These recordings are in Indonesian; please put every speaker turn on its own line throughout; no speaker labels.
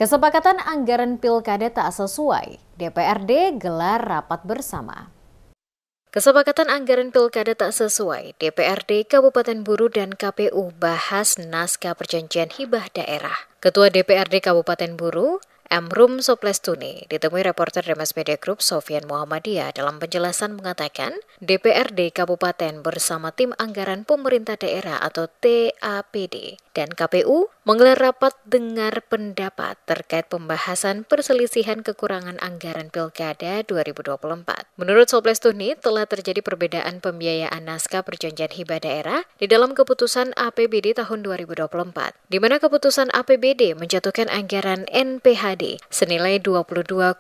Kesepakatan anggaran pilkada tak sesuai, DPRD gelar rapat bersama. Kesepakatan anggaran pilkada tak sesuai, DPRD Kabupaten Buru dan KPU bahas naskah perjanjian hibah daerah. Ketua DPRD Kabupaten Buru, Amrum Soplestuni, ditemui reporter Demes Media Group Sofyan Muhammadiyah dalam penjelasan mengatakan DPRD Kabupaten bersama tim anggaran pemerintah daerah atau TAPD dan KPU menggelar rapat dengar pendapat terkait pembahasan perselisihan kekurangan anggaran Pilkada 2024. Menurut Soplestuni, telah terjadi perbedaan pembiayaan naskah perjanjian hibah daerah di dalam keputusan APBD tahun 2024, di mana keputusan APBD menjatuhkan anggaran NPHD senilai 22,2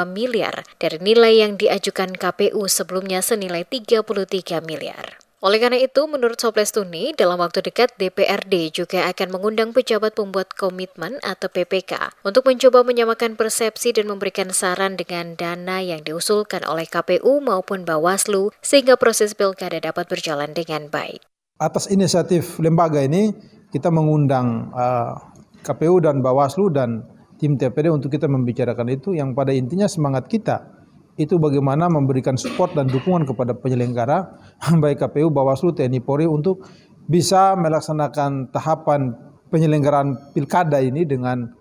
miliar dari nilai yang diajukan KPU sebelumnya senilai 33 miliar. Oleh karena itu, menurut Soplestuni, dalam waktu dekat DPRD juga akan mengundang pejabat pembuat komitmen atau PPK untuk mencoba menyamakan persepsi dan memberikan saran dengan dana yang diusulkan oleh KPU maupun Bawaslu sehingga proses pilkada dapat berjalan dengan baik.
Atas inisiatif lembaga ini, kita mengundang KPU dan Bawaslu dan tim TPD untuk kita membicarakan itu, yang pada intinya semangat kita itu bagaimana memberikan support dan dukungan kepada penyelenggara baik KPU, Bawaslu, TNI, Polri untuk bisa melaksanakan tahapan penyelenggaraan pilkada ini dengan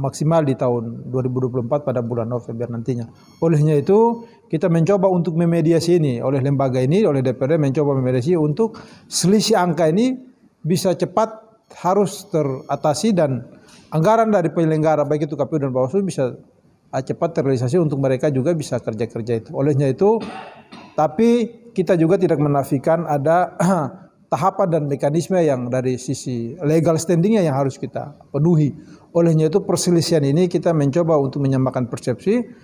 maksimal di tahun 2024 pada bulan November nantinya. Olehnya itu kita mencoba untuk memediasi ini oleh lembaga ini, oleh DPRD mencoba memediasi untuk selisih angka ini bisa cepat harus teratasi dan anggaran dari penyelenggara baik itu KPU dan Bawaslu bisa cepat terrealisasi untuk mereka juga bisa kerja-kerja itu. Olehnya itu, tapi kita juga tidak menafikan ada tahapan dan mekanisme yang dari sisi legal standingnya yang harus kita penuhi. Olehnya itu perselisihan ini kita mencoba untuk menyamakan persepsi.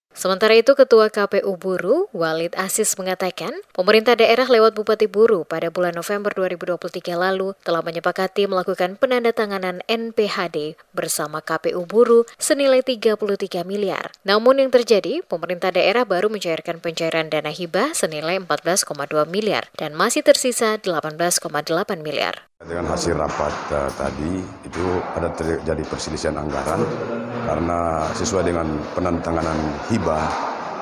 Sementara itu, Ketua KPU Buru, Walid Aziz mengatakan, pemerintah daerah lewat Bupati Buru pada bulan November 2023 lalu telah menyepakati melakukan penandatanganan NPHD bersama KPU Buru senilai 33 miliar. Namun yang terjadi, pemerintah daerah baru mencairkan pencairan dana hibah senilai 14,2 miliar dan masih tersisa 18,8 miliar.
Dengan hasil rapat tadi itu ada terjadi perselisihan anggaran karena sesuai dengan penandatanganan hibah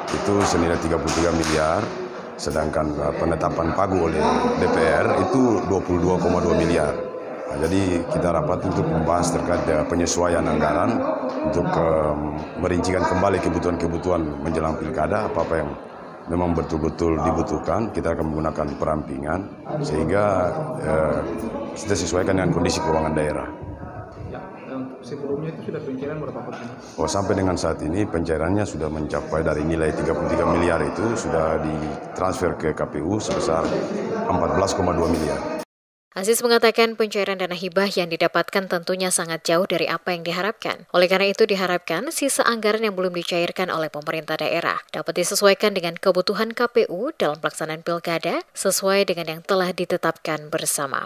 itu senilai 33 miliar sedangkan penetapan pagu oleh DPR itu 22,2 miliar. Nah, jadi kita rapat untuk membahas terkait penyesuaian anggaran untuk merincikan kembali kebutuhan-kebutuhan menjelang pilkada apa-apa yang memang betul-betul dibutuhkan. Kita akan menggunakan perampingan sehingga kita sesuaikan dengan kondisi keuangan daerah.
Ya, sebelumnya itu sudah pencairan berapa persen?
Sampai dengan saat ini pencairannya sudah mencapai dari nilai 33 miliar itu sudah ditransfer ke KPU sebesar 14,2 miliar.
Aziz mengatakan pencairan dana hibah yang didapatkan tentunya sangat jauh dari apa yang diharapkan. Oleh karena itu diharapkan sisa anggaran yang belum dicairkan oleh pemerintah daerah dapat disesuaikan dengan kebutuhan KPU dalam pelaksanaan pilkada sesuai dengan yang telah ditetapkan bersama.